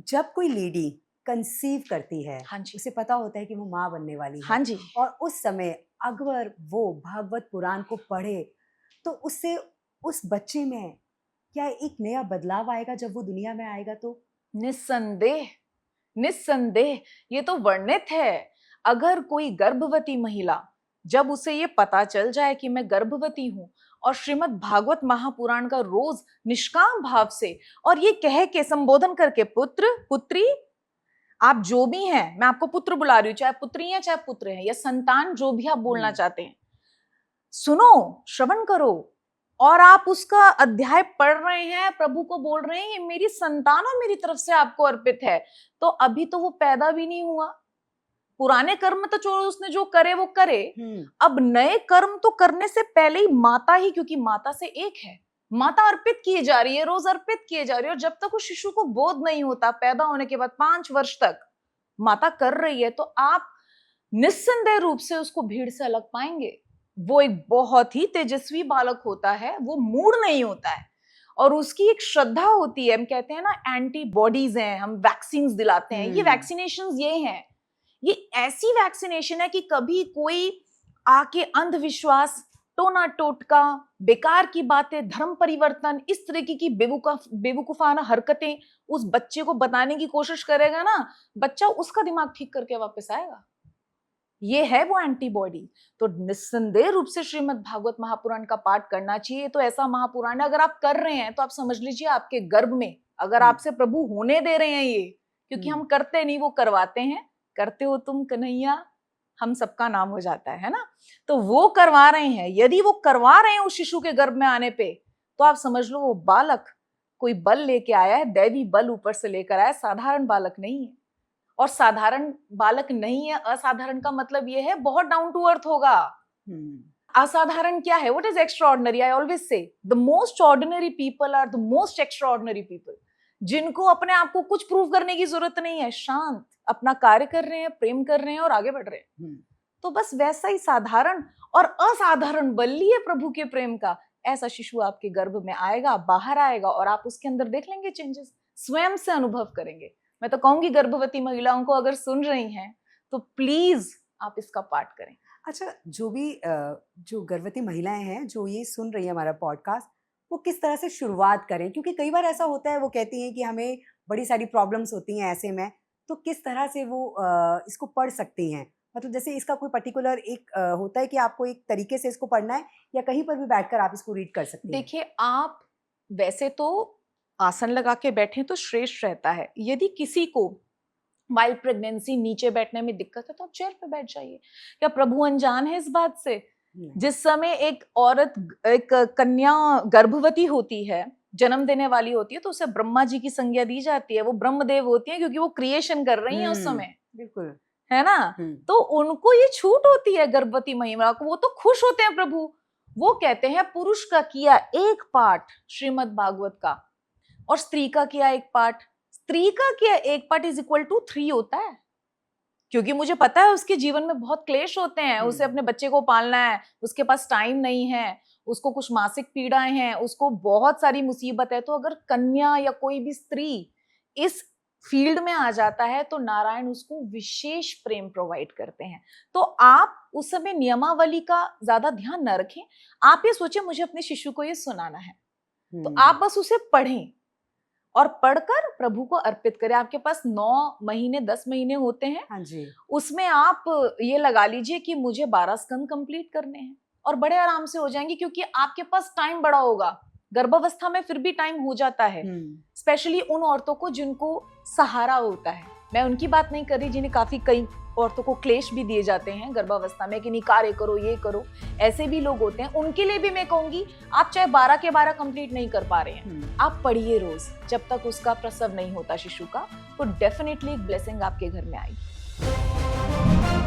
जब कोई lady conceive करती है, हाँ जी, उसे पता होता है कि वो माँ बनने वाली हाँ है जी। और उस समय अगर वो भागवत पुराण को पढ़े तो उससे उस बच्चे में क्या एक नया बदलाव आएगा जब वो दुनिया में आएगा तो? निस्संदेह, निस्संदेह ये तो वर्णित है। अगर कोई गर्भवती महिला, जब उसे ये पता चल जाए कि मैं गर्भवती हूं और श्रीमद् भागवत महापुराण का रोज निष्काम भाव से और ये कह के संबोधन करके, पुत्र पुत्री आप जो भी हैं, मैं आपको पुत्र बुला रही हूँ, चाहे पुत्री है चाहे पुत्र है या संतान, जो भी आप बोलना चाहते हैं, सुनो, श्रवण करो। और आप उसका अध्याय पढ़ रहे हैं, प्रभु को बोल रहे हैं ये मेरी संतान और मेरी तरफ से आपको अर्पित है, तो अभी तो वो पैदा भी नहीं हुआ। पुराने कर्म तो छोड़ो, उसने जो करे वो करे। अब नए कर्म तो करने से पहले ही माता ही, क्योंकि माता से एक है, माता अर्पित की जा रही है, रोज अर्पित किए जा रही है। और जब तक उस शिशु को बोध नहीं होता, पैदा होने के बाद 5 वर्ष तक माता कर रही है, तो आप निस्संदेह रूप से उसको भीड़ से अलग पाएंगे। वो एक बहुत ही तेजस्वी बालक होता है, वो मूड नहीं होता है और उसकी एक श्रद्धा होती है। हम कहते हैं ना एंटीबॉडीज हैं, हम वैक्सीन दिलाते हैं, ये वैक्सीनेशन ये हैं, ये ऐसी वैक्सीनेशन है कि कभी कोई आके अंधविश्वास, टोना टोटका, बेकार की बातें, धर्म परिवर्तन, इस तरीके की बेवकूफाना हरकतें उस बच्चे को बताने की कोशिश करेगा ना, बच्चा उसका दिमाग ठीक करके वापस आएगा। ये है वो एंटीबॉडी। तो निस्संदेह रूप से श्रीमद् भागवत महापुराण का पाठ करना चाहिए। तो ऐसा महापुराण अगर आप कर रहे हैं तो आप समझ लीजिए आपके गर्भ में, अगर आपसे प्रभु होने दे रहे हैं ये, क्योंकि हम करते नहीं, वो करवाते हैं। करते हो तुम कन्हैया, हम सबका नाम हो जाता है ना। तो वो करवा रहे हैं, यदि वो करवा रहे हैं उस शिशु के गर्भ में आने पे, तो आप समझ लो वो बालक कोई बल लेके आया है, दैवी बल ऊपर से लेकर आया, साधारण बालक नहीं है। और साधारण बालक नहीं है, असाधारण का मतलब ये है बहुत डाउन टू अर्थ होगा। असाधारण क्या है? What is extraordinary? I always say the most ordinary people are the most extraordinary people, जिनको अपने आप को कुछ प्रूव करने की जरूरत नहीं है, शांत अपना कार्य कर रहे हैं, प्रेम कर रहे हैं और आगे बढ़ रहे हैं। तो बस वैसा ही साधारण और असाधारण बल्ली है प्रभु के प्रेम का, ऐसा शिशु आपके गर्भ में आएगा, बाहर आएगा और आप उसके अंदर देख लेंगे चेंजेस, स्वयं से अनुभव करेंगे। मैं तो कहूंगी गर्भवती महिलाओं को अगर सुन रही हैं तो प्लीज आप इसका पाठ करें। अच्छा, जो गर्भवती महिलाएं हैं जो ये सुन रही है हमारा पॉडकास्ट, वो किस तरह से शुरुआत करें? क्योंकि कई बार ऐसा होता है, वो कहती हैं कि हमें बड़ी सारी प्रॉब्लम्स होती हैं ऐसे में, तो किस तरह से वो इसको पढ़ सकती हैं? मतलब जैसे इसका कोई पर्टिकुलर एक होता है कि आपको एक तरीके से इसको पढ़ना है या कहीं पर भी बैठकर आप इसको रीड कर सकती हैं? देखिए, आप वैसे तो आसन लगा के बैठें तो श्रेष्ठ रहता है। यदि किसी को वाइल प्रेगनेंसी नीचे बैठने में दिक्कत है तो आप चेयर पे बैठ जाइए। क्या प्रभु अनजान है इस बात से? जिस समय एक औरत, एक कन्या गर्भवती होती है, जन्म देने वाली होती है, तो उसे ब्रह्मा जी की संज्ञा दी जाती है। वो ब्रह्मदेव होती है क्योंकि वो क्रिएशन कर रही हैं उस समय, बिल्कुल, है ना। तो उनको ये छूट होती है गर्भवती महिला को, वो तो खुश होते हैं प्रभु। वो कहते हैं पुरुष का किया एक पाठ श्रीमद् भागवत का और स्त्री का किया एक पाठ, स्त्री का किया एक पाठ इज इक्वल टू 3 होता है। क्योंकि मुझे पता है उसके जीवन में बहुत क्लेश होते हैं, उसे अपने बच्चे को पालना है, उसके पास टाइम नहीं है, उसको कुछ मासिक पीड़ाएं हैं, उसको बहुत सारी मुसीबत है। तो अगर कन्या या कोई भी स्त्री इस फील्ड में आ जाता है तो नारायण उसको विशेष प्रेम प्रोवाइड करते हैं। तो आप उस समय नियमावली का ज्यादा ध्यान न रखें। आप ये सोचे मुझे अपने शिशु को ये सुनाना है, तो आप बस उसे पढ़ें और पढ़कर प्रभु को अर्पित करें। आपके पास 9 महीने 10 महीने होते हैं। हाँ जी। उसमें आप ये लगा लीजिए कि मुझे 12 स्कंद कंप्लीट करने हैं और बड़े आराम से हो जाएंगे, क्योंकि आपके पास टाइम बड़ा होगा। गर्भावस्था में फिर भी टाइम हो जाता है, स्पेशली उन औरतों को जिनको सहारा होता है। मैं उनकी बात नहीं कर रही जिन्हें कई औरतों को क्लेश भी दिए जाते हैं गर्भावस्था में कि नहीं कार्य करो, ये करो, ऐसे भी लोग होते हैं। उनके लिए भी मैं कहूंगी, आप चाहे 12 के 12 कंप्लीट नहीं कर पा रहे हैं, आप पढ़िए रोज जब तक उसका प्रसव नहीं होता शिशु का, तो डेफिनेटली एक ब्लेसिंग आपके घर में आएगी।